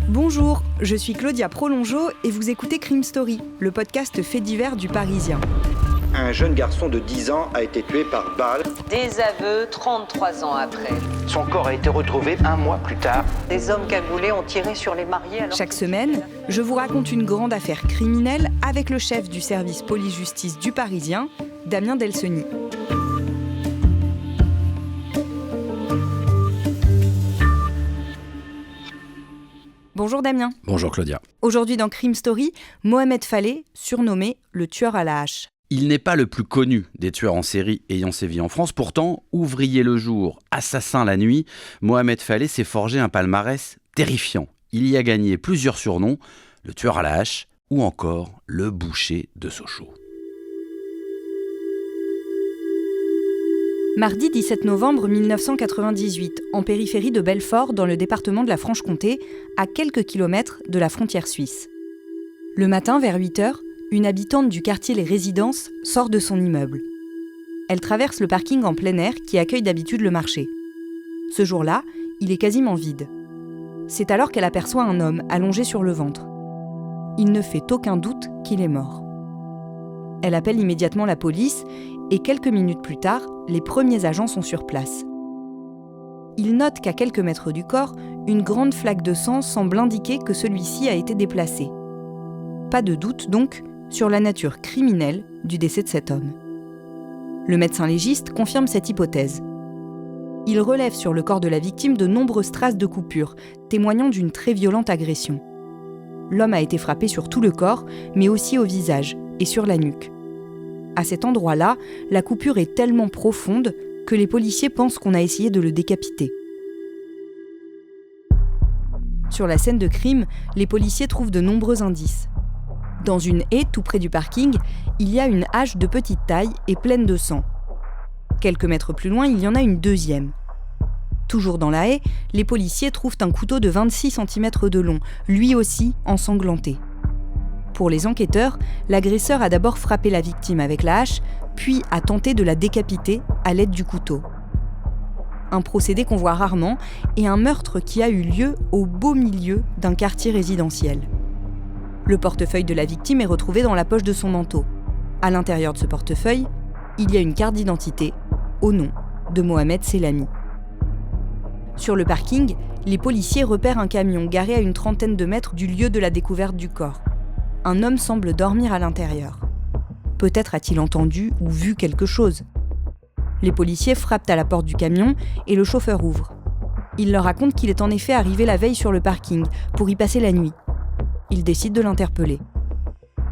Bonjour, je suis Claudia Prolongeau et vous écoutez Crime Story, le podcast fait divers du Parisien. Un jeune garçon de 10 ans a été tué par balle. Des aveux 33 ans après. Son corps a été retrouvé 1 mois plus tard. Des hommes cagoulés ont tiré sur les mariés alors... Chaque semaine, je vous raconte une grande affaire criminelle avec le chef du service police-justice du Parisien, Damien Delceni. Bonjour Damien. Bonjour Claudia. Aujourd'hui dans Crime Story, Mohamed Fallé, surnommé le tueur à la hache. Il n'est pas le plus connu des tueurs en série ayant sévi en France. Pourtant, ouvrier le jour, assassin la nuit, Mohamed Fallé s'est forgé un palmarès terrifiant. Il y a gagné plusieurs surnoms, le tueur à la hache ou encore le boucher de Sochaux. Mardi 17 novembre 1998, en périphérie de Belfort, dans le département de la Franche-Comté, à quelques kilomètres de la frontière suisse. Le matin, vers 8h, une habitante du quartier Les Résidences sort de son immeuble. Elle traverse le parking en plein air qui accueille d'habitude le marché. Ce jour-là, il est quasiment vide. C'est alors qu'elle aperçoit un homme allongé sur le ventre. Il ne fait aucun doute qu'il est mort. Elle appelle immédiatement la police et quelques minutes plus tard, les premiers agents sont sur place. Ils notent qu'à quelques mètres du corps, une grande flaque de sang semble indiquer que celui-ci a été déplacé. Pas de doute donc sur la nature criminelle du décès de cet homme. Le médecin légiste confirme cette hypothèse. Il relève sur le corps de la victime de nombreuses traces de coupures, témoignant d'une très violente agression. L'homme a été frappé sur tout le corps, mais aussi au visage et sur la nuque. À cet endroit-là, la coupure est tellement profonde que les policiers pensent qu'on a essayé de le décapiter. Sur la scène de crime, les policiers trouvent de nombreux indices. Dans une haie tout près du parking, il y a une hache de petite taille et pleine de sang. Quelques mètres plus loin, il y en a une deuxième. Toujours dans la haie, les policiers trouvent un couteau de 26 cm de long, lui aussi ensanglanté. Pour les enquêteurs, l'agresseur a d'abord frappé la victime avec la hache, puis a tenté de la décapiter à l'aide du couteau. Un procédé qu'on voit rarement et un meurtre qui a eu lieu au beau milieu d'un quartier résidentiel. Le portefeuille de la victime est retrouvé dans la poche de son manteau. À l'intérieur de ce portefeuille, il y a une carte d'identité au nom de Mohamed Selami. Sur le parking, les policiers repèrent un camion garé à une trentaine de mètres du lieu de la découverte du corps. Un homme semble dormir à l'intérieur. Peut-être a-t-il entendu ou vu quelque chose. Les policiers frappent à la porte du camion et le chauffeur ouvre. Il leur raconte qu'il est en effet arrivé la veille sur le parking pour y passer la nuit. Ils décident de l'interpeller.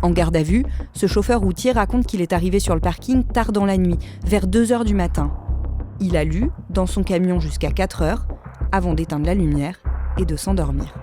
En garde à vue, ce chauffeur routier raconte qu'il est arrivé sur le parking tard dans la nuit, vers 2h du matin. Il a lu dans son camion jusqu'à 4h, avant d'éteindre la lumière et de s'endormir.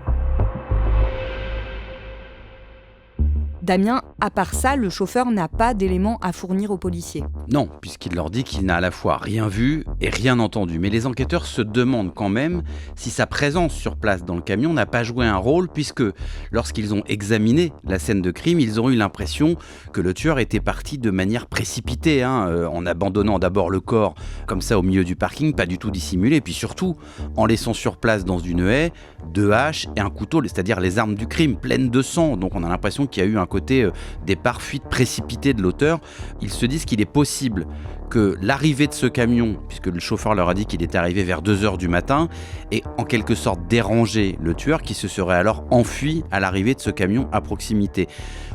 Damien, à part ça, le chauffeur n'a pas d'éléments à fournir aux policiers. Non, puisqu'il leur dit qu'il n'a à la fois rien vu et rien entendu. Mais les enquêteurs se demandent quand même si sa présence sur place dans le camion n'a pas joué un rôle, puisque lorsqu'ils ont examiné la scène de crime, ils ont eu l'impression que le tueur était parti de manière précipitée, en abandonnant d'abord le corps comme ça au milieu du parking, pas du tout dissimulé, puis surtout en laissant sur place dans une haie 2 haches et un couteau, c'est-à-dire les armes du crime, pleines de sang. Donc on a l'impression qu'il y a eu un côté départ, fuite précipitée de l'auteur. Ils se disent qu'il est possible que l'arrivée de ce camion, puisque le chauffeur leur a dit qu'il était arrivé vers 2h du matin, ait en quelque sorte dérangé le tueur qui se serait alors enfui à l'arrivée de ce camion à proximité.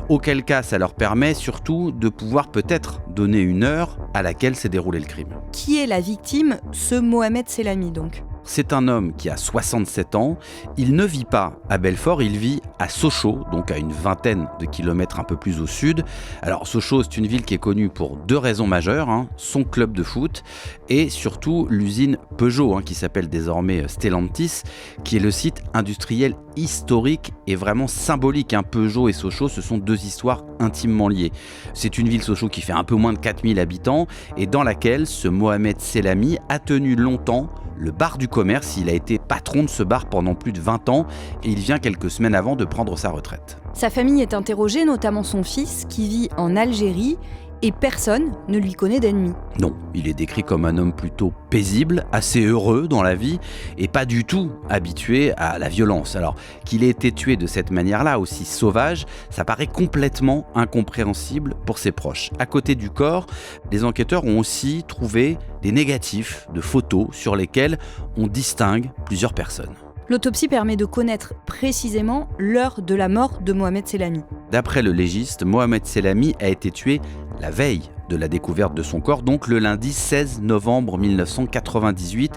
Auquel cas, ça leur permet surtout de pouvoir peut-être donner une heure à laquelle s'est déroulé le crime. Qui est la victime, ce Mohamed Selami donc ? C'est un homme qui a 67 ans. Il ne vit pas à Belfort, il vit à Sochaux, donc à une vingtaine de kilomètres un peu plus au sud. Alors Sochaux, c'est une ville qui est connue pour 2 raisons majeures, son club de foot et surtout l'usine Peugeot, qui s'appelle désormais Stellantis, qui est le site industriel historique et vraiment symbolique. Peugeot et Sochaux, ce sont 2 histoires intimement liées. C'est une ville, Sochaux, qui fait un peu moins de 4000 habitants et dans laquelle ce Mohamed Selami a tenu longtemps le bar du commerce. Il a été patron de ce bar pendant plus de 20 ans et il vient quelques semaines avant de prendre sa retraite. Sa famille est interrogée, notamment son fils, qui vit en Algérie, et personne ne lui connaît d'ennemi. Non, il est décrit comme un homme plutôt paisible, assez heureux dans la vie, et pas du tout habitué à la violence. Alors, qu'il ait été tué de cette manière-là, aussi sauvage, ça paraît complètement incompréhensible pour ses proches. À côté du corps, les enquêteurs ont aussi trouvé des négatifs de photos sur lesquels on distingue plusieurs personnes. L'autopsie permet de connaître précisément l'heure de la mort de Mohamed Selami. D'après le légiste, Mohamed Selami a été tué la veille de la découverte de son corps, donc le lundi 16 novembre 1998,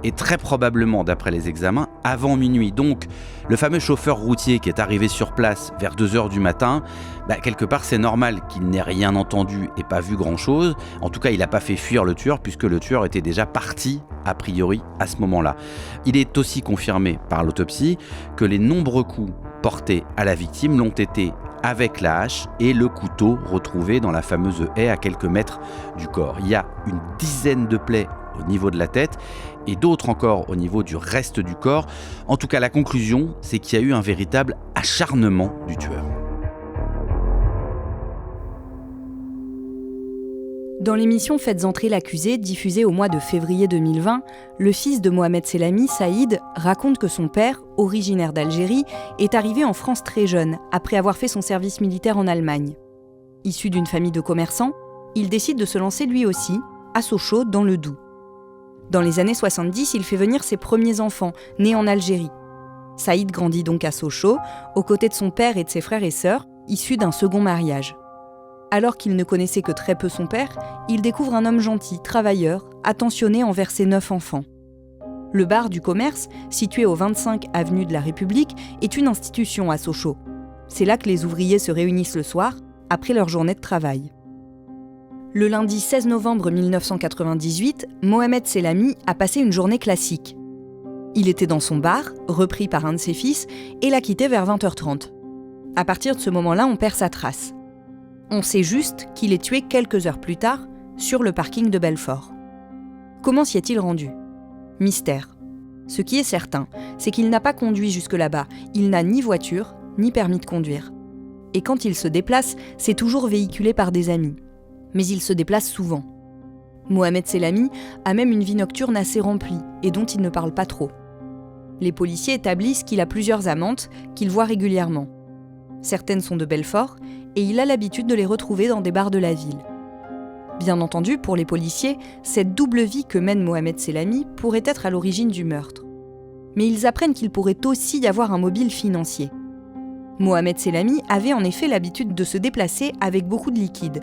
et très probablement, d'après les examens, avant minuit. Donc, le fameux chauffeur routier qui est arrivé sur place vers 2h du matin, quelque part c'est normal qu'il n'ait rien entendu et pas vu grand-chose. En tout cas, il n'a pas fait fuir le tueur, puisque le tueur était déjà parti, a priori, à ce moment-là. Il est aussi confirmé par l'autopsie que les nombreux coups portés à la victime l'ont été avec la hache et le couteau retrouvé dans la fameuse haie à quelques mètres du corps. Il y a une dizaine de plaies au niveau de la tête et d'autres encore au niveau du reste du corps. En tout cas, la conclusion, c'est qu'il y a eu un véritable acharnement du tueur. Dans l'émission Faites entrer l'accusé, diffusée au mois de février 2020, le fils de Mohamed Selami, Saïd, raconte que son père, originaire d'Algérie, est arrivé en France très jeune, après avoir fait son service militaire en Allemagne. Issu d'une famille de commerçants, il décide de se lancer lui aussi, à Sochaux, dans le Doubs. Dans les années 70, il fait venir ses premiers enfants, nés en Algérie. Saïd grandit donc à Sochaux, aux côtés de son père et de ses frères et sœurs, issus d'un second mariage. Alors qu'il ne connaissait que très peu son père, il découvre un homme gentil, travailleur, attentionné envers ses 9 enfants. Le bar du commerce, situé au 25 avenue de la République, est une institution à Sochaux. C'est là que les ouvriers se réunissent le soir, après leur journée de travail. Le lundi 16 novembre 1998, Mohamed Selami a passé une journée classique. Il était dans son bar, repris par un de ses fils, et l'a quitté vers 20h30. À partir de ce moment-là, on perd sa trace. On sait juste qu'il est tué quelques heures plus tard, sur le parking de Belfort. Comment s'y est-il rendu ? Mystère. Ce qui est certain, c'est qu'il n'a pas conduit jusque là-bas. Il n'a ni voiture, ni permis de conduire. Et quand il se déplace, c'est toujours véhiculé par des amis. Mais il se déplace souvent. Mohamed Selami a même une vie nocturne assez remplie, et dont il ne parle pas trop. Les policiers établissent qu'il a plusieurs amantes, qu'il voit régulièrement. Certaines sont de Belfort, et il a l'habitude de les retrouver dans des bars de la ville. Bien entendu, pour les policiers, cette double vie que mène Mohamed Selami pourrait être à l'origine du meurtre. Mais ils apprennent qu'il pourrait aussi y avoir un mobile financier. Mohamed Selami avait en effet l'habitude de se déplacer avec beaucoup de liquide,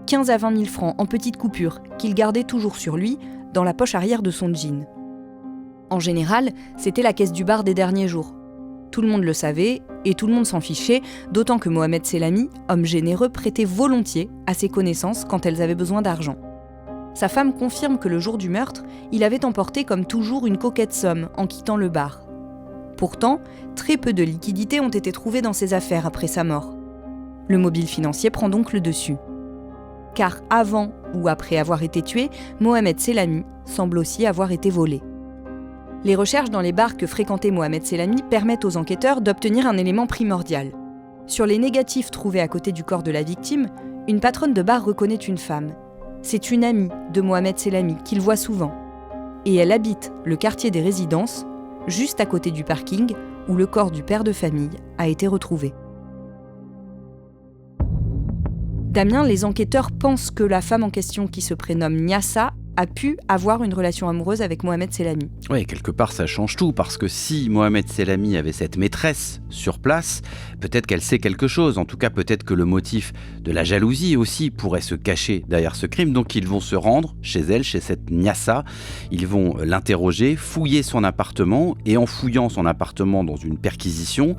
15 à 20 000 francs en petites coupures qu'il gardait toujours sur lui, dans la poche arrière de son jean. En général, c'était la caisse du bar des derniers jours. Tout le monde le savait et tout le monde s'en fichait, d'autant que Mohamed Selami, homme généreux, prêtait volontiers à ses connaissances quand elles avaient besoin d'argent. Sa femme confirme que le jour du meurtre, il avait emporté comme toujours une coquette somme en quittant le bar. Pourtant, très peu de liquidités ont été trouvées dans ses affaires après sa mort. Le mobile financier prend donc le dessus. Car avant ou après avoir été tué, Mohamed Selami semble aussi avoir été volé. Les recherches dans les bars que fréquentait Mohamed Selami permettent aux enquêteurs d'obtenir un élément primordial. Sur les négatifs trouvés à côté du corps de la victime, une patronne de bar reconnaît une femme. C'est une amie de Mohamed Selami qu'il voit souvent. Et elle habite le quartier des résidences, juste à côté du parking où le corps du père de famille a été retrouvé. Damien, les enquêteurs pensent que la femme en question, qui se prénomme Niassa, a pu avoir une relation amoureuse avec Mohamed Selami. Oui, quelque part ça change tout, parce que si Mohamed Selami avait cette maîtresse sur place, peut-être qu'elle sait quelque chose, en tout cas peut-être que le motif de la jalousie aussi pourrait se cacher derrière ce crime, donc ils vont se rendre chez elle, chez cette Niassa, ils vont l'interroger, fouiller son appartement, et en fouillant son appartement dans une perquisition,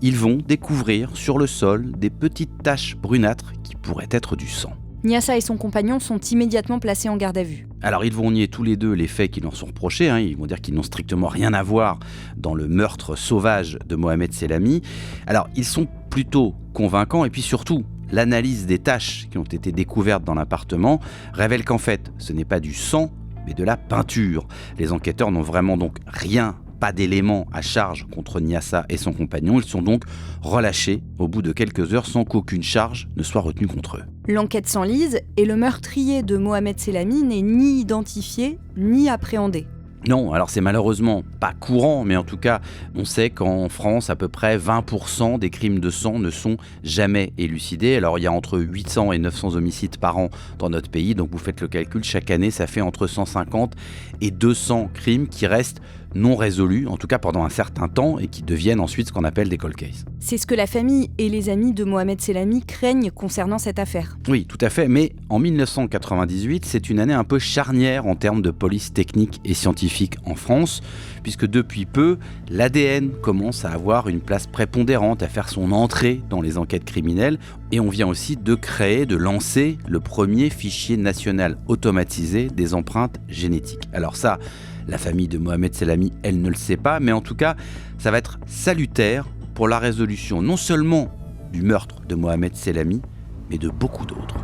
ils vont découvrir sur le sol des petites taches brunâtres qui pourraient être du sang. Niassa et son compagnon sont immédiatement placés en garde à vue. Alors ils vont nier tous les deux les faits qui leur sont reprochés, ils vont dire qu'ils n'ont strictement rien à voir dans le meurtre sauvage de Mohamed Selami. Alors ils sont plutôt convaincants, et puis surtout, l'analyse des taches qui ont été découvertes dans l'appartement révèle qu'en fait, ce n'est pas du sang, mais de la peinture. Les enquêteurs n'ont vraiment donc rien pas d'éléments à charge contre Niassa et son compagnon. Ils sont donc relâchés au bout de quelques heures sans qu'aucune charge ne soit retenue contre eux. L'enquête s'enlise et le meurtrier de Mohamed Selami n'est ni identifié ni appréhendé. Non, alors c'est malheureusement pas courant, mais en tout cas, on sait qu'en France, à peu près 20% des crimes de sang ne sont jamais élucidés. Alors il y a entre 800 et 900 homicides par an dans notre pays, donc vous faites le calcul, chaque année ça fait entre 150 et 200 crimes qui restent non résolus, en tout cas pendant un certain temps, et qui deviennent ensuite ce qu'on appelle des cold cases. C'est ce que la famille et les amis de Mohamed Selami craignent concernant cette affaire. Oui, tout à fait, mais en 1998, c'est une année un peu charnière en termes de police technique et scientifique en France, puisque depuis peu, l'ADN commence à avoir une place prépondérante, à faire son entrée dans les enquêtes criminelles, et on vient aussi de lancer le premier fichier national automatisé des empreintes génétiques. Alors ça, la famille de Mohamed Selami, elle ne le sait pas, mais en tout cas, ça va être salutaire pour la résolution non seulement du meurtre de Mohamed Selami, mais de beaucoup d'autres.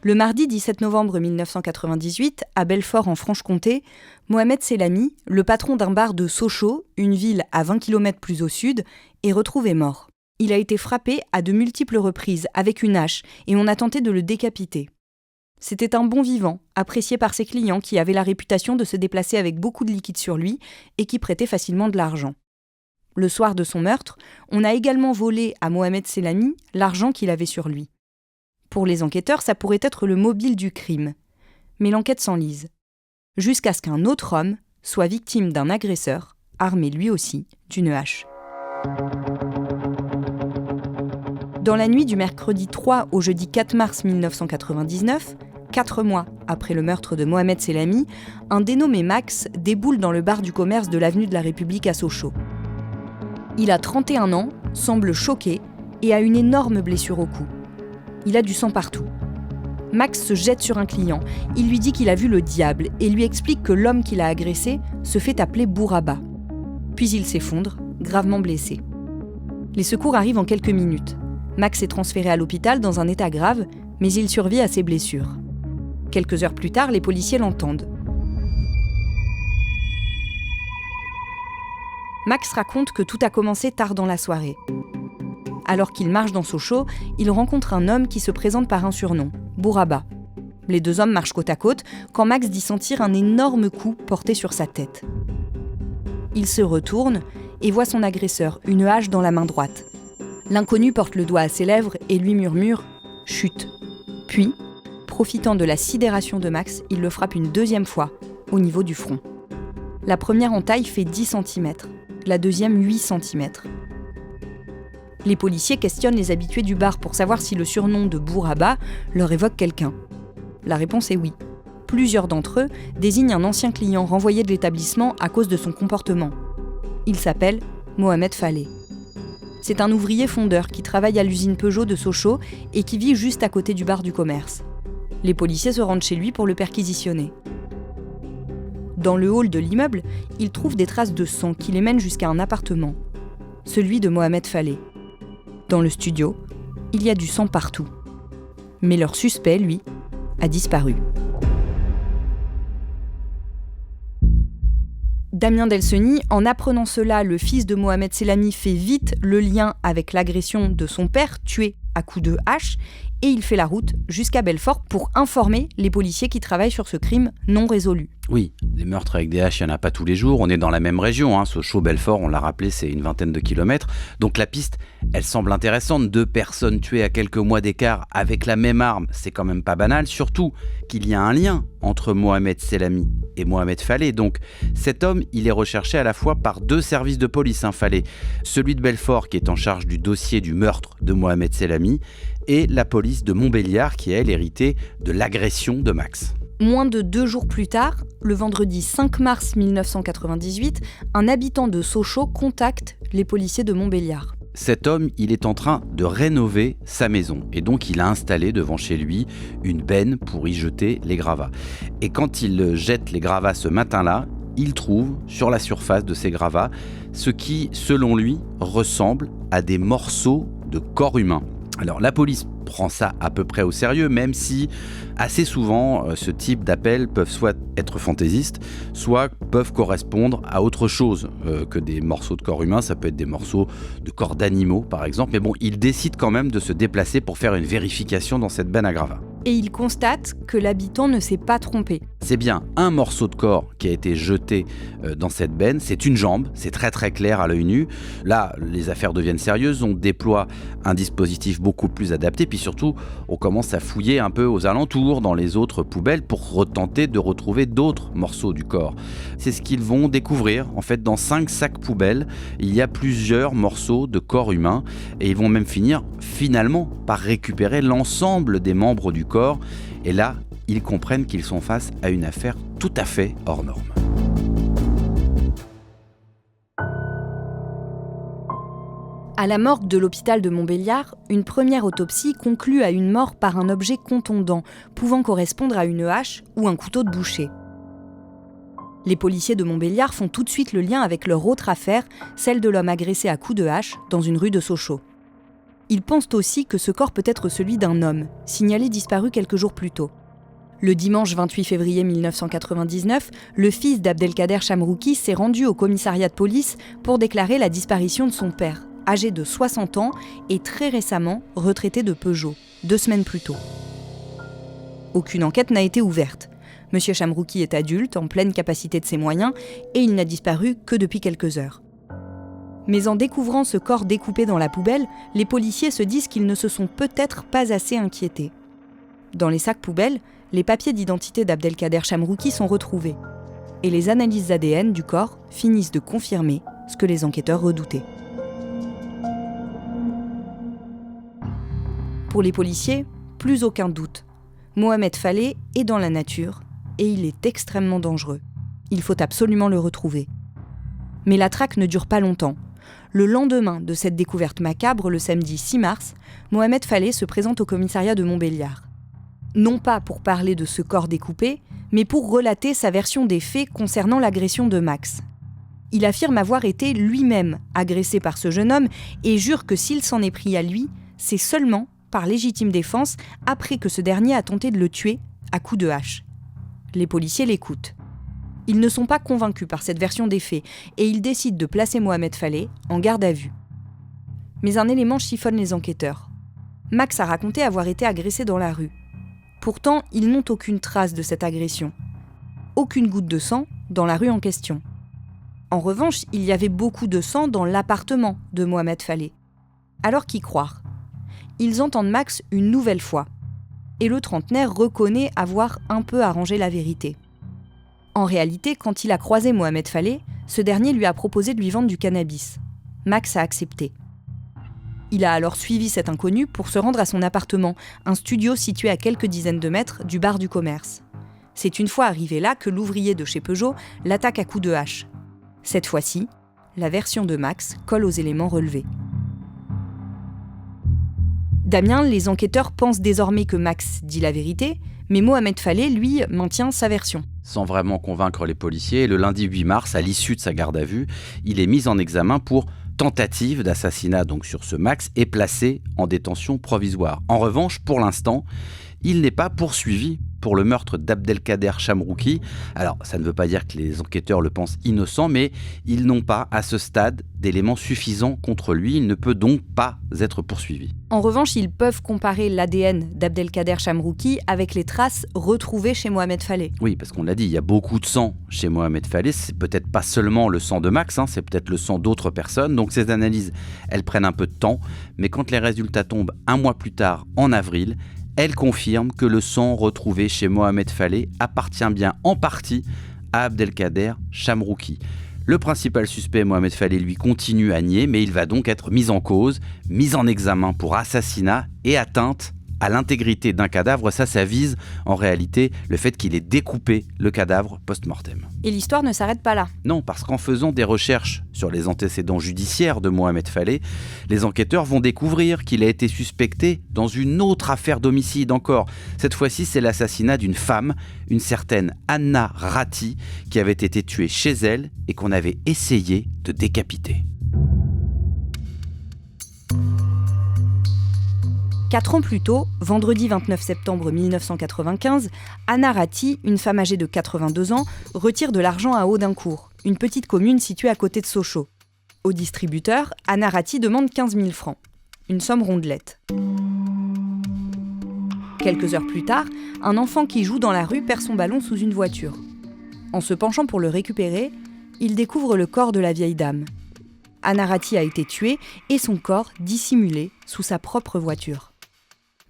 Le mardi 17 novembre 1998, à Belfort en Franche-Comté, Mohamed Selami, le patron d'un bar de Sochaux, une ville à 20 km plus au sud, est retrouvé mort. Il a été frappé à de multiples reprises avec une hache et on a tenté de le décapiter. C'était un bon vivant, apprécié par ses clients qui avaient la réputation de se déplacer avec beaucoup de liquide sur lui et qui prêtaient facilement de l'argent. Le soir de son meurtre, on a également volé à Mohamed Selami l'argent qu'il avait sur lui. Pour les enquêteurs, ça pourrait être le mobile du crime. Mais l'enquête s'enlise. Jusqu'à ce qu'un autre homme soit victime d'un agresseur, armé lui aussi d'une hache. Dans la nuit du mercredi 3 au jeudi 4 mars 1999, 4 mois après le meurtre de Mohamed Selami, un dénommé Max déboule dans le bar du commerce de l'avenue de la République à Sochaux. Il a 31 ans, semble choqué et a une énorme blessure au cou. Il a du sang partout. Max se jette sur un client, il lui dit qu'il a vu le diable et lui explique que l'homme qu'il a agressé se fait appeler Bouraba. Puis il s'effondre, gravement blessé. Les secours arrivent en quelques minutes. Max est transféré à l'hôpital dans un état grave, mais il survit à ses blessures. Quelques heures plus tard, les policiers l'entendent. Max raconte que tout a commencé tard dans la soirée. Alors qu'il marche dans Sochaux, il rencontre un homme qui se présente par un surnom, Bouraba. Les deux hommes marchent côte à côte quand Max dit sentir un énorme coup porté sur sa tête. Il se retourne et voit son agresseur, une hache dans la main droite. L'inconnu porte le doigt à ses lèvres et lui murmure « chut ». Puis, profitant de la sidération de Max, il le frappe une deuxième fois, au niveau du front. La première entaille fait 10 cm, la deuxième 8 cm. Les policiers questionnent les habitués du bar pour savoir si le surnom de Bouraba leur évoque quelqu'un. La réponse est oui. Plusieurs d'entre eux désignent un ancien client renvoyé de l'établissement à cause de son comportement. Il s'appelle Mohamed Faleh. C'est un ouvrier fondeur qui travaille à l'usine Peugeot de Sochaux et qui vit juste à côté du bar du commerce. Les policiers se rendent chez lui pour le perquisitionner. Dans le hall de l'immeuble, ils trouvent des traces de sang qui les mènent jusqu'à un appartement, celui de Mohamed Faleh. Dans le studio, il y a du sang partout. Mais leur suspect, lui, a disparu. Damien Delceni, en apprenant cela, le fils de Mohamed Selami fait vite le lien avec l'agression de son père, tué à coups de hache, et il fait la route jusqu'à Belfort pour informer les policiers qui travaillent sur ce crime non résolu. Oui, des meurtres avec des haches, il n'y en a pas tous les jours. On est dans la même région, Sochaux, Belfort, on l'a rappelé, c'est une vingtaine de kilomètres. Donc la piste, elle semble intéressante. 2 personnes tuées à quelques mois d'écart avec la même arme, c'est quand même pas banal. Surtout qu'il y a un lien entre Mohamed Selami et Mohamed Faleh. Donc cet homme, il est recherché à la fois par 2 services de police, Faleh. Celui de Belfort qui est en charge du dossier du meurtre de Mohamed Selami et la police de Montbéliard qui, elle, héritait de l'agression de Max. Moins de 2 jours plus tard, le vendredi 5 mars 1998, un habitant de Sochaux contacte les policiers de Montbéliard. Cet homme, il est en train de rénover sa maison et donc il a installé devant chez lui une benne pour y jeter les gravats. Et quand il jette les gravats ce matin-là, il trouve sur la surface de ces gravats ce qui, selon lui, ressemble à des morceaux de corps humain. Alors la police prend ça à peu près au sérieux, même si assez souvent ce type d'appels peuvent soit être fantaisistes, soit peuvent correspondre à autre chose que des morceaux de corps humains. Ça peut être des morceaux de corps d'animaux par exemple, mais bon, ils décident quand même de se déplacer pour faire une vérification dans cette benne à gravats. Et il constate que l'habitant ne s'est pas trompé. C'est bien un morceau de corps qui a été jeté dans cette benne, c'est une jambe, c'est très très clair à l'œil nu. Là, les affaires deviennent sérieuses, on déploie un dispositif beaucoup plus adapté, puis surtout, on commence à fouiller un peu aux alentours, dans les autres poubelles, pour retenter de retrouver d'autres morceaux du corps. C'est ce qu'ils vont découvrir. En fait, dans 5 sacs poubelles, il y a plusieurs morceaux de corps humain, et ils vont même finir finalement par récupérer l'ensemble des membres du corps. Et là, ils comprennent qu'ils sont face à une affaire tout à fait hors norme. À la morgue de l'hôpital de Montbéliard, une première autopsie conclut à une mort par un objet contondant, pouvant correspondre à une hache ou un couteau de boucher. Les policiers de Montbéliard font tout de suite le lien avec leur autre affaire, celle de l'homme agressé à coups de hache dans une rue de Sochaux. Ils pensent aussi que ce corps peut être celui d'un homme, signalé disparu quelques jours plus tôt. Le dimanche 28 février 1999, le fils d'Abdelkader Chamrouki s'est rendu au commissariat de police pour déclarer la disparition de son père, âgé de 60 ans et très récemment retraité de Peugeot, 2 semaines plus tôt. Aucune enquête n'a été ouverte. Monsieur Chamrouki est adulte, en pleine capacité de ses moyens, et il n'a disparu que depuis quelques heures. Mais en découvrant ce corps découpé dans la poubelle, les policiers se disent qu'ils ne se sont peut-être pas assez inquiétés. Dans les sacs poubelles, les papiers d'identité d'Abdelkader Chamrouki sont retrouvés. Et les analyses ADN du corps finissent de confirmer ce que les enquêteurs redoutaient. Pour les policiers, plus aucun doute. Mohamed Fallé est dans la nature et il est extrêmement dangereux. Il faut absolument le retrouver. Mais la traque ne dure pas longtemps. Le lendemain de cette découverte macabre, le samedi 6 mars, Mohamed Fallé se présente au commissariat de Montbéliard. Non pas pour parler de ce corps découpé, mais pour relater sa version des faits concernant l'agression de Max. Il affirme avoir été lui-même agressé par ce jeune homme et jure que s'il s'en est pris à lui, c'est seulement par légitime défense après que ce dernier a tenté de le tuer à coups de hache. Les policiers l'écoutent. Ils ne sont pas convaincus par cette version des faits et ils décident de placer Mohamed Fallé en garde à vue. Mais un élément chiffonne les enquêteurs. Max a raconté avoir été agressé dans la rue. Pourtant, ils n'ont aucune trace de cette agression. Aucune goutte de sang dans la rue en question. En revanche, il y avait beaucoup de sang dans l'appartement de Mohamed Fallé. Alors qu'y croire ? Ils entendent Max une nouvelle fois. Et le trentenaire reconnaît avoir un peu arrangé la vérité. En réalité, quand il a croisé Mohamed Fallé, ce dernier lui a proposé de lui vendre du cannabis. Max a accepté. Il a alors suivi cet inconnu pour se rendre à son appartement, un studio situé à quelques dizaines de mètres du bar du commerce. C'est une fois arrivé là que l'ouvrier de chez Peugeot l'attaque à coups de hache. Cette fois-ci, la version de Max colle aux éléments relevés. Damien, les enquêteurs pensent désormais que Max dit la vérité, mais Mohamed Fallé, lui, maintient sa version. Sans vraiment convaincre les policiers, le lundi 8 mars, à l'issue de sa garde à vue, il est mis en examen pour tentative d'assassinat donc sur ce Max et placé en détention provisoire. En revanche, pour l'instant, il n'est pas poursuivi pour le meurtre d'Abdelkader Chamrouki. Alors, ça ne veut pas dire que les enquêteurs le pensent innocent, mais ils n'ont pas, à ce stade, d'éléments suffisants contre lui. Il ne peut donc pas être poursuivi. En revanche, ils peuvent comparer l'ADN d'Abdelkader Chamrouki avec les traces retrouvées chez Mohamed Fallé. Oui, parce qu'on l'a dit, il y a beaucoup de sang chez Mohamed Fallé. C'est peut-être pas seulement le sang de Max, c'est peut-être le sang d'autres personnes. Donc ces analyses, elles prennent un peu de temps. Mais quand les résultats tombent 1 mois plus tard, en avril, elle confirme que le sang retrouvé chez Mohamed Fallé appartient bien en partie à Abdelkader Chamrouki. Le principal suspect, Mohamed Fallé, lui continue à nier, mais il va donc être mis en cause, mis en examen pour assassinat et atteinte à l'intégrité d'un cadavre. Ça vise en réalité le fait qu'il ait découpé le cadavre post-mortem. Et l'histoire ne s'arrête pas là. Non, parce qu'en faisant des recherches sur les antécédents judiciaires de Mohamed Fallé, les enquêteurs vont découvrir qu'il a été suspecté dans une autre affaire d'homicide encore. Cette fois-ci, c'est l'assassinat d'une femme, une certaine Anna Ratti, qui avait été tuée chez elle et qu'on avait essayé de décapiter. 4 ans plus tôt, vendredi 29 septembre 1995, Anna Ratti, une femme âgée de 82 ans, retire de l'argent à Audincourt, une petite commune située à côté de Sochaux. Au distributeur, Anna Ratti demande 15 000 francs, une somme rondelette. Quelques heures plus tard, un enfant qui joue dans la rue perd son ballon sous une voiture. En se penchant pour le récupérer, il découvre le corps de la vieille dame. Anna Ratti a été tuée et son corps dissimulé sous sa propre voiture.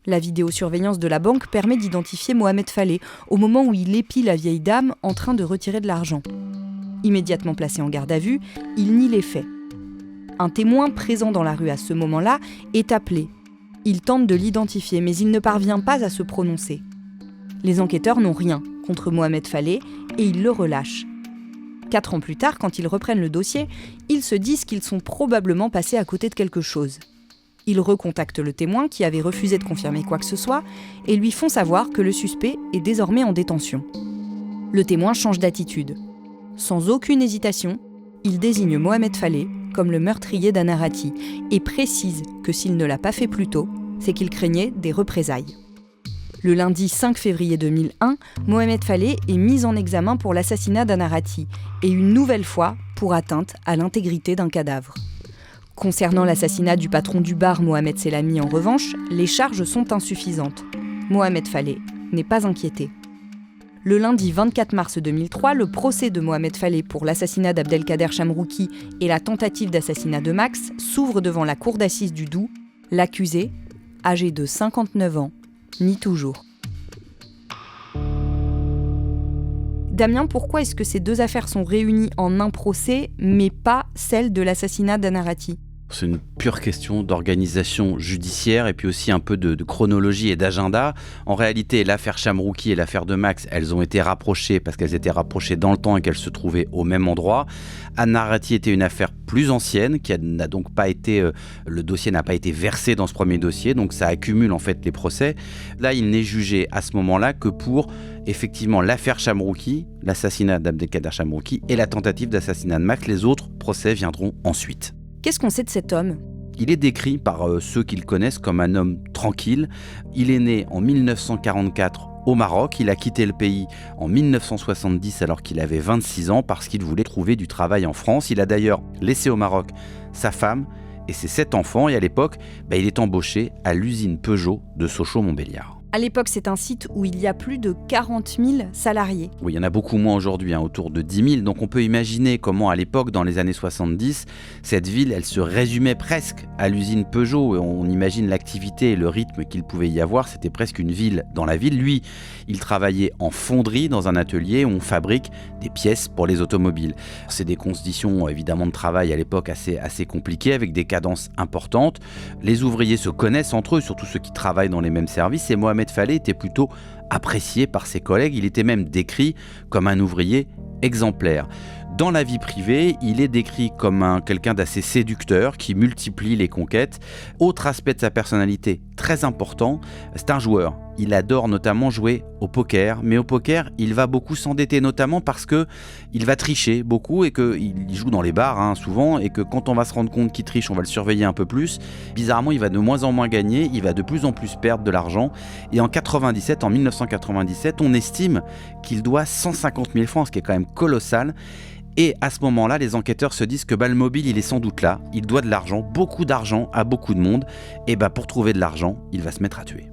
La vidéosurveillance de la banque permet d'identifier Mohamed Falleh au moment où il épie la vieille dame en train de retirer de l'argent. Immédiatement placé en garde à vue, il nie les faits. Un témoin présent dans la rue à ce moment-là est appelé. Il tente de l'identifier, mais il ne parvient pas à se prononcer. Les enquêteurs n'ont rien contre Mohamed Falleh et ils le relâchent. 4 ans plus tard, quand ils reprennent le dossier, ils se disent qu'ils sont probablement passés à côté de quelque chose. Ils recontactent le témoin qui avait refusé de confirmer quoi que ce soit et lui font savoir que le suspect est désormais en détention. Le témoin change d'attitude. Sans aucune hésitation, il désigne Mohamed Falleh comme le meurtrier d'Anna Ratti et précise que s'il ne l'a pas fait plus tôt, c'est qu'il craignait des représailles. Le lundi 5 février 2001, Mohamed Falleh est mis en examen pour l'assassinat d'Anna Ratti et une nouvelle fois pour atteinte à l'intégrité d'un cadavre. Concernant l'assassinat du patron du bar Mohamed Selami, en revanche, les charges sont insuffisantes. Mohamed Falleh n'est pas inquiété. Le lundi 24 mars 2003, le procès de Mohamed Falleh pour l'assassinat d'Abdelkader Chamrouki et la tentative d'assassinat de Max s'ouvre devant la cour d'assises du Doubs. L'accusé, âgé de 59 ans, nie toujours. Damien, pourquoi est-ce que ces deux affaires sont réunies en un procès, mais pas celle de l'assassinat d'Anna Ratti ? C'est une pure question d'organisation judiciaire et puis aussi un peu de chronologie et d'agenda. En réalité, l'affaire Chamrouki et l'affaire de Max, elles ont été rapprochées parce qu'elles étaient rapprochées dans le temps et qu'elles se trouvaient au même endroit. Anna Ratti était une affaire plus ancienne qui n'a donc pas été, le dossier n'a pas été versé dans ce premier dossier, donc ça accumule en fait les procès. Là, il n'est jugé à ce moment-là que pour effectivement l'affaire Chamrouki, l'assassinat d'Abdelkader Chamrouki et la tentative d'assassinat de Max. Les autres procès viendront ensuite. Qu'est-ce qu'on sait de cet homme ? Il est décrit par ceux qui le connaissent comme un homme tranquille. Il est né en 1944 au Maroc. Il a quitté le pays en 1970 alors qu'il avait 26 ans parce qu'il voulait trouver du travail en France. Il a d'ailleurs laissé au Maroc sa femme et ses 7 enfants. Et à l'époque, il est embauché à l'usine Peugeot de Sochaux-Montbéliard. À l'époque, c'est un site où il y a plus de 40 000 salariés. Oui, il y en a beaucoup moins aujourd'hui, autour de 10 000. Donc on peut imaginer comment à l'époque, dans les années 70, cette ville, elle se résumait presque à l'usine Peugeot. Et on imagine l'activité et le rythme qu'il pouvait y avoir. C'était presque une ville dans la ville. Lui, il travaillait en fonderie dans un atelier où on fabrique des pièces pour les automobiles. C'est des conditions évidemment de travail à l'époque assez compliquées, avec des cadences importantes. Les ouvriers se connaissent entre eux, surtout ceux qui travaillent dans les mêmes services. Et Mohamed Falleh était plutôt apprécié par ses collègues. Il était même décrit comme un ouvrier exemplaire. Dans la vie privée, il est décrit comme quelqu'un d'assez séducteur qui multiplie les conquêtes. Autre aspect de sa personnalité très important, c'est un joueur. Il adore notamment jouer au poker, mais au poker, il va beaucoup s'endetter, notamment parce qu'il va tricher beaucoup et qu'il joue dans les bars souvent, et que quand on va se rendre compte qu'il triche, on va le surveiller un peu plus. Bizarrement, il va de moins en moins gagner, il va de plus en plus perdre de l'argent. Et en 1997, on estime qu'il doit 150 000 francs, ce qui est quand même colossal. Et à ce moment-là, les enquêteurs se disent que le mobile, il est sans doute là. Il doit de l'argent, beaucoup d'argent à beaucoup de monde. Et pour trouver de l'argent, il va se mettre à tuer.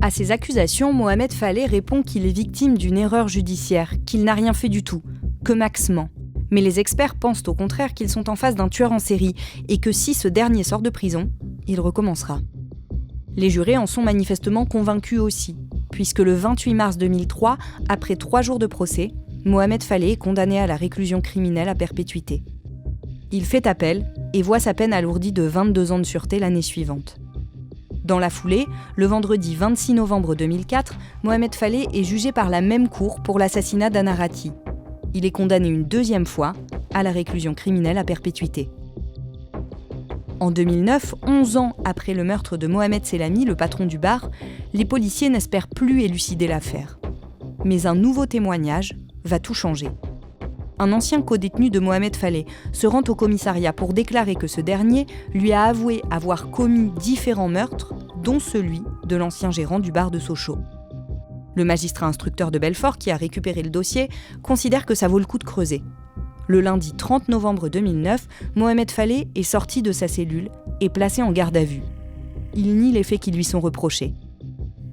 À ces accusations, Mohamed Falleh répond qu'il est victime d'une erreur judiciaire, qu'il n'a rien fait du tout, que Max ment. Mais les experts pensent au contraire qu'ils sont en face d'un tueur en série et que si ce dernier sort de prison, il recommencera. Les jurés en sont manifestement convaincus aussi, puisque le 28 mars 2003, après 3 jours de procès, Mohamed Falleh est condamné à la réclusion criminelle à perpétuité. Il fait appel et voit sa peine alourdie de 22 ans de sûreté l'année suivante. Dans la foulée, le vendredi 26 novembre 2004, Mohamed Falleh est jugé par la même cour pour l'assassinat d'Anna Ratti. Il est condamné une 2e fois à la réclusion criminelle à perpétuité. En 2009, 11 ans après le meurtre de Mohamed Selami, le patron du bar, les policiers n'espèrent plus élucider l'affaire. Mais un nouveau témoignage va tout changer. un ancien codétenu de Mohamed Falleh se rend au commissariat pour déclarer que ce dernier lui a avoué avoir commis différents meurtres, dont celui de l'ancien gérant du bar de Sochaux. Le magistrat instructeur de Belfort, qui a récupéré le dossier, considère que ça vaut le coup de creuser. Le lundi 30 novembre 2009, Mohamed Falleh est sorti de sa cellule et placé en garde à vue. Il nie les faits qui lui sont reprochés.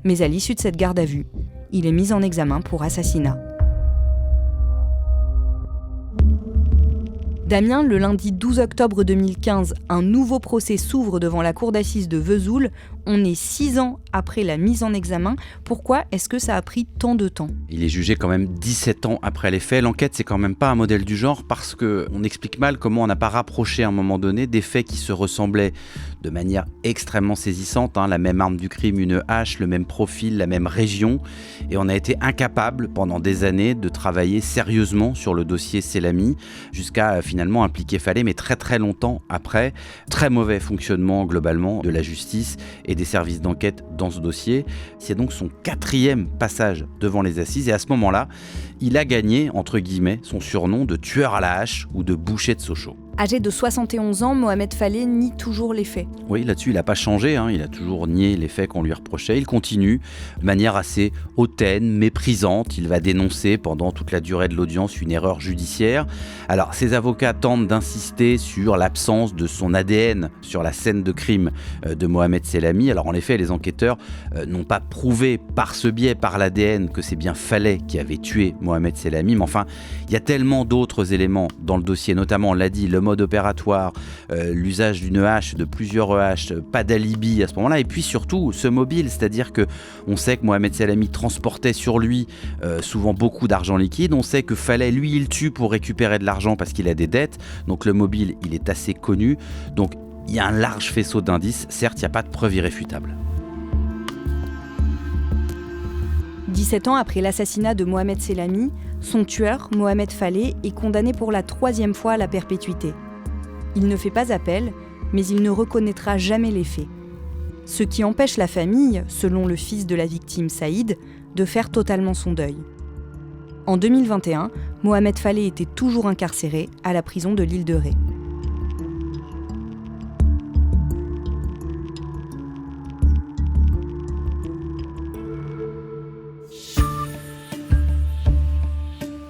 Mais à l'issue de cette garde à vue, il est mis en examen pour assassinat. Damien, le lundi 12 octobre 2015, un nouveau procès s'ouvre devant la cour d'assises de Vesoul. On est 6 ans après la mise en examen. Pourquoi est-ce que ça a pris tant de temps ? Il est jugé quand même 17 ans après les faits. L'enquête, c'est quand même pas un modèle du genre parce qu'on explique mal comment on n'a pas rapproché à un moment donné des faits qui se ressemblaient de manière extrêmement saisissante. La même arme du crime, une hache, le même profil, la même région. Et on a été incapable pendant des années de travailler sérieusement sur le dossier Selami jusqu'à finalement impliquer Falleh, mais très très longtemps après. Très mauvais fonctionnement globalement de la justice et des services d'enquête dans ce dossier. C'est donc son 4e passage devant les assises et à ce moment-là, il a gagné, entre guillemets, son surnom de tueur à la hache ou de boucher de Sochaux. Âgé de 71 ans, Mohamed Falleh nie toujours les faits. Oui, là-dessus, il n'a pas changé, il a toujours nié les faits qu'on lui reprochait. Il continue de manière assez hautaine, méprisante. Il va dénoncer pendant toute la durée de l'audience une erreur judiciaire. Alors, ses avocats tentent d'insister sur l'absence de son ADN sur la scène de crime de Mohamed Selami. Alors, en effet, les enquêteurs n'ont pas prouvé par ce biais, par l'ADN, que c'est bien Falleh qui avait tué Mohamed Selami. Mais enfin, il y a tellement d'autres éléments dans le dossier, notamment, on l'a dit, le mode opératoire, l'usage d'une hache, de plusieurs haches, pas d'alibi à ce moment-là, et puis surtout ce mobile, c'est-à-dire que on sait que Mohamed Selami transportait sur lui souvent beaucoup d'argent liquide, on sait que Falleh, lui, il tue pour récupérer de l'argent parce qu'il a des dettes, donc le mobile, il est assez connu, donc il y a un large faisceau d'indices, certes, il n'y a pas de preuve irréfutable. 17 ans après l'assassinat de Mohamed Selami, son tueur, Mohamed Falleh, est condamné pour la 3e fois à la perpétuité. Il ne fait pas appel, mais il ne reconnaîtra jamais les faits. Ce qui empêche la famille, selon le fils de la victime Saïd, de faire totalement son deuil. En 2021, Mohamed Falleh était toujours incarcéré à la prison de l'île de Ré.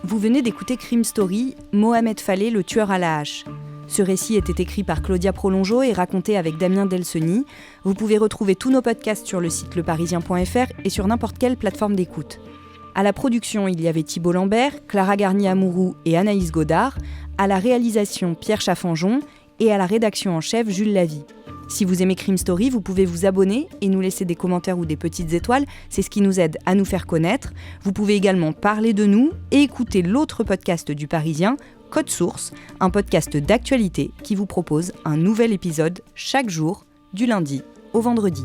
Vous venez d'écouter Crime Story, Mohamed Falleh, le tueur à la hache. Ce récit était écrit par Claudia Prolongeau et raconté avec Damien Delseny. Vous pouvez retrouver tous nos podcasts sur le site leparisien.fr et sur n'importe quelle plateforme d'écoute. À la production, il y avait Thibault Lambert, Clara Garnier-Amouroux et Anaïs Godard. À la réalisation, Pierre Chaffanjon. Et à la rédaction en chef, Jules Lavie. Si vous aimez Crime Story, vous pouvez vous abonner et nous laisser des commentaires ou des petites étoiles. C'est ce qui nous aide à nous faire connaître. Vous pouvez également parler de nous et écouter l'autre podcast du Parisien, Code Source, un podcast d'actualité qui vous propose un nouvel épisode chaque jour, du lundi au vendredi.